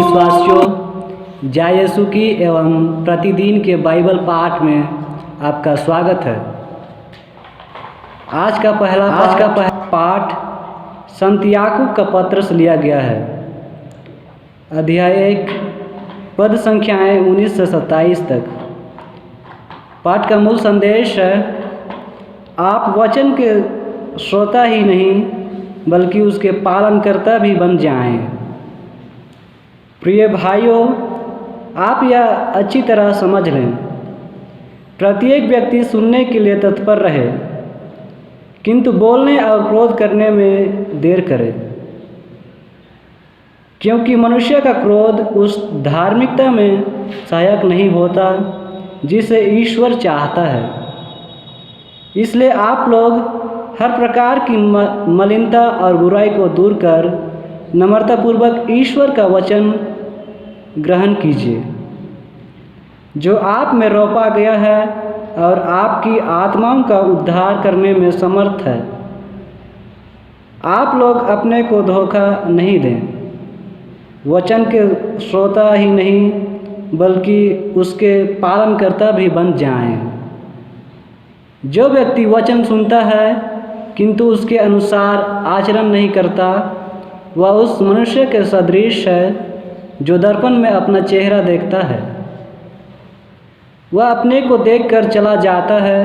विश्वासियों, जय यीशु की एवं प्रतिदिन के बाइबल पाठ में आपका स्वागत है। आज का पहला पाठ संत याकूब का पत्र से लिया गया है। अध्याय 1 पद संख्याएँ 19 से 27 तक। पाठ का मूल संदेश है, आप वचन के श्रोता ही नहीं बल्कि उसके पालनकर्ता भी बन जाएं। प्रिय भाइयों, आप यह अच्छी तरह समझ लें, प्रत्येक व्यक्ति सुनने के लिए तत्पर रहे, किंतु बोलने और क्रोध करने में देर करे, क्योंकि मनुष्य का क्रोध उस धार्मिकता में सहायक नहीं होता जिसे ईश्वर चाहता है। इसलिए आप लोग हर प्रकार की मलिनता और बुराई को दूर कर नम्रतापूर्वक ईश्वर का वचन ग्रहण कीजिए, जो आप में रोपा गया है और आपकी आत्माओं का उद्धार करने में समर्थ है। आप लोग अपने को धोखा नहीं दें, वचन के श्रोता ही नहीं बल्कि उसके पालनकर्ता भी बन जाएं। जो व्यक्ति वचन सुनता है किंतु उसके अनुसार आचरण नहीं करता, वह उस मनुष्य के सदृश है जो दर्पण में अपना चेहरा देखता है। वह अपने को देखकर चला जाता है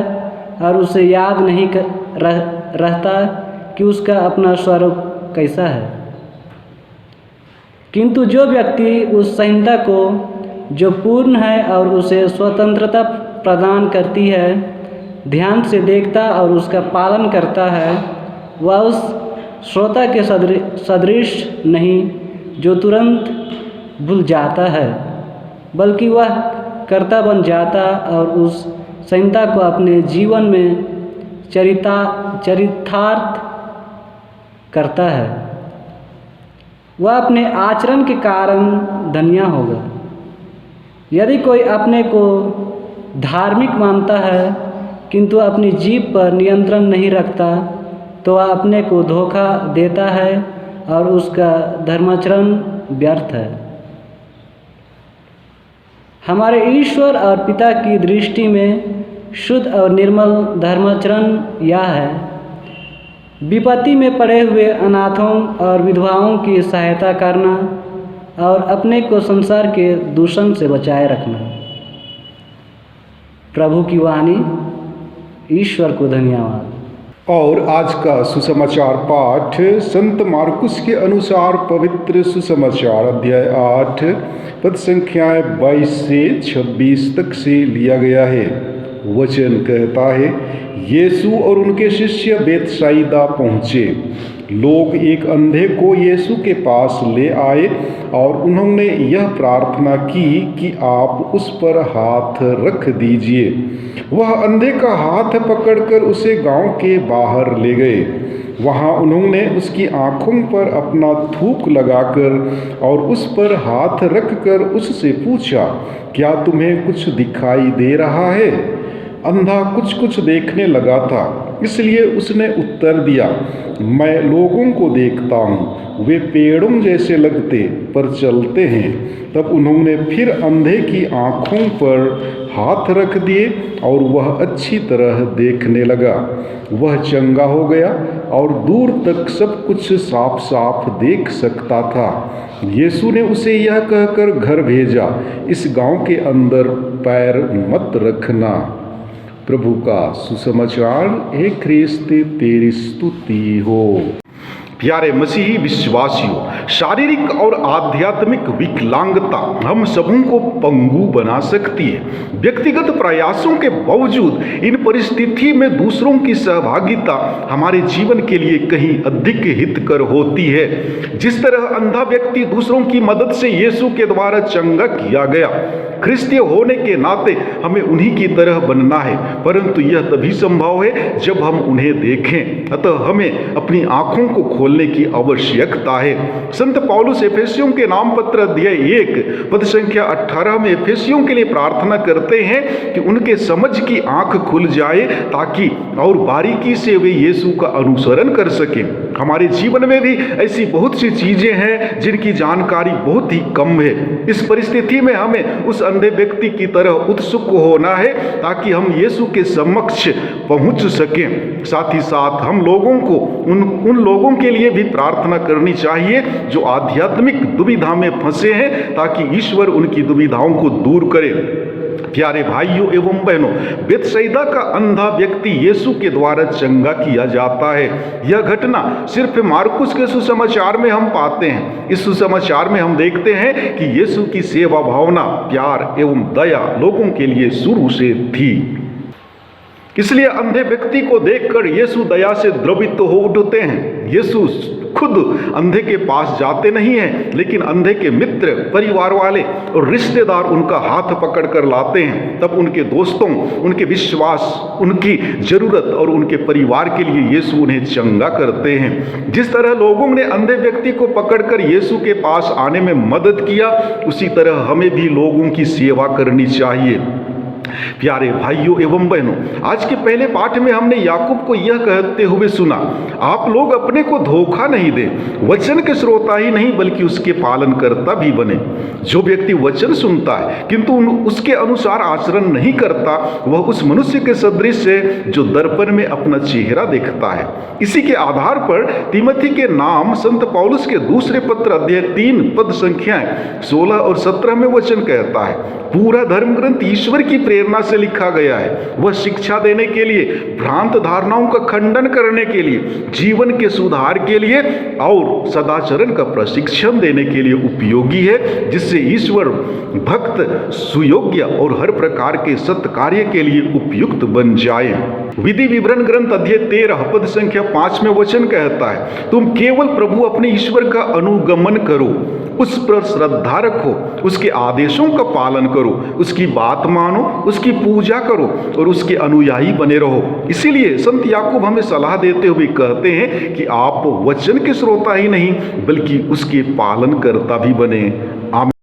और उसे याद नहीं रहता कि उसका अपना स्वरूप कैसा है। किंतु जो व्यक्ति उस संहिता को जो पूर्ण है और उसे स्वतंत्रता प्रदान करती है ध्यान से देखता और उसका पालन करता है, वह उस श्रोता के सदृश नहीं जो तुरंत भूल जाता है, बल्कि वह कर्ता बन जाता और उस संहिता को अपने जीवन में चरितार्थ करता है। वह अपने आचरण के कारण धन्य होगा। यदि कोई अपने को धार्मिक मानता है किंतु अपनी जीभ पर नियंत्रण नहीं रखता, तो वह अपने को धोखा देता है और उसका धर्माचरण व्यर्थ है। हमारे ईश्वर और पिता की दृष्टि में शुद्ध और निर्मल धर्माचरण यह है, विपत्ति में पड़े हुए अनाथों और विधवाओं की सहायता करना और अपने को संसार के दूषण से बचाए रखना। प्रभु की वाणी। ईश्वर को धन्यवाद। और आज का सुसमाचार पाठ संत मार्कुस के अनुसार पवित्र सुसमाचार अध्याय 8 पद संख्याएँ 22 से 26 तक से लिया गया है। वचन कहता है, यीशु और उनके शिष्य बेतसाइदा पहुँचे। लोग एक अंधे को यीशु के पास ले आए और उन्होंने यह प्रार्थना की कि आप उस पर हाथ रख दीजिए। वह अंधे का हाथ पकड़कर उसे गांव के बाहर ले गए। वहां उन्होंने उसकी आंखों पर अपना थूक लगाकर और उस पर हाथ रखकर उससे पूछा, क्या तुम्हें कुछ दिखाई दे रहा है? अंधा कुछ देखने लगा था, इसलिए उसने उत्तर दिया, मैं लोगों को देखता हूँ, वे पेड़ों जैसे लगते पर चलते हैं। तब उन्होंने फिर अंधे की आँखों पर हाथ रख दिए और वह अच्छी तरह देखने लगा। वह चंगा हो गया और दूर तक सब कुछ साफ साफ देख सकता था। यीशु ने उसे यह कहकर घर भेजा, इस गांव के अंदर पैर मत रखना। प्रभु का सुसमाचार। हे ख्रिस्त, तेरी स्तुति हो। प्यारे मसीही विश्वासियों, शारीरिक और आध्यात्मिक विकलांगता हम सबों को पंगु बना सकती है। व्यक्तिगत प्रयासों के बावजूद इन परिस्थिति में दूसरों की सहभागिता हमारे जीवन के लिए कहीं अधिक हितकर होती है। जिस तरह अंधा व्यक्ति दूसरों की मदद से यीशु के द्वारा चंगा किया गया, ख्रिस्तीय होने के नाते हमें उन्हीं की तरह बनना है, परंतु यह तभी संभव है जब हम उन्हें देखें। अतः हमें अपनी आंखों को खोलने की आवश्यकता है। संत पौलुस एफेसियों के नाम पत्र अध्याय 1 पद संख्या 18 में एफेसियों के लिए प्रार्थना करते हैं कि उनके समझ की आंख खुल जाए ताकि और बारीकी से वे यीशु का अनुसरण कर सकें। हमारे जीवन में भी ऐसी बहुत सी चीजें हैं जिनकी जानकारी बहुत ही कम है। इस परिस्थिति में हमें उस अंधे व्यक्ति की तरह उत्सुक होना है ताकि हम यीशु के समक्ष पहुंच सकें। साथ ही साथ हम लोगों को उन लोगों के लिए भी प्रार्थना करनी चाहिए जो आध्यात्मिक दुविधा में फंसे हैं, ताकि ईश्वर उनकी दुविधाओं को दूर करे। प्यारे भाइयों एवं बहनों, बेतसैदा का अंधा व्यक्ति यीशु के द्वारा चंगा किया जाता है। यह घटना सिर्फ मार्कुस के सुसमाचार में हम पाते हैं। इस सुसमाचार में हम देखते हैं कि यीशु की सेवा भावना, प्यार एवं दया लोगों के लिए शुरू से थी। इसलिए अंधे व्यक्ति को देखकर यीशु दया से द्रवित हो उठते हैं। यीशु खुद अंधे के पास जाते नहीं हैं, लेकिन अंधे के मित्र, परिवार वाले और रिश्तेदार उनका हाथ पकड़कर लाते हैं। तब उनके दोस्तों, उनके विश्वास, उनकी जरूरत और उनके परिवार के लिए यीशु उन्हें चंगा करते हैं। जिस तरह लोगों ने अंधे व्यक्ति को पकड़कर यीशु के पास आने में मदद किया, उसी तरह हमें भी लोगों की सेवा करनी चाहिए। प्यारे भाइयों एवं बहनों, आज के पहले पाठ में हमने याकूब को यह कहते हुए सुना, आप लोग अपने को धोखा नहीं दें, वचन के श्रोता ही नहीं बल्कि उसके पालनकर्ता भी बने। जो व्यक्ति वचन सुनता है किंतु उसके अनुसार आचरण नहीं करता, वह उस मनुष्य के सदृश है जो दर्पण में अपना चेहरा देखता है। इसी के आधार पर तिमोथी के नाम संत पौलुस के दूसरे पत्र अध्याय 3 पद संख्याएं 16 और 17 में वचन कहता है, पूरा धर्म ग्रंथ ईश्वर की प्रेरणा से लिखा गया है। वह शिक्षा देने के लिए, भ्रांत धारणाओं का खंडन करने के लिए, जीवन के सुधार के लिए और सदाचरण का प्रशिक्षण देने के लिए उपयोगी है, जिससे ईश्वर भक्त सुयोग्य और हर प्रकार के सत्य कार्य के लिए उपयुक्त बन जाए। विधि विवरण ग्रंथ अध्याय 13 पद संख्या 5 में वचन कहता है, तुम केवल प्रभु अपने ईश्वर का अनुगमन करो, उस पर श्रद्धा रखो, उसके आदेशों का पालन करो, उसकी बात मानो, उसकी पूजा करो और उसके अनुयायी बने रहो। इसीलिए संत याकूब हमें सलाह देते हुए कहते हैं कि आप वचन के श्रोता ही नहीं बल्कि उसके पालन करता भी बने। आमीन।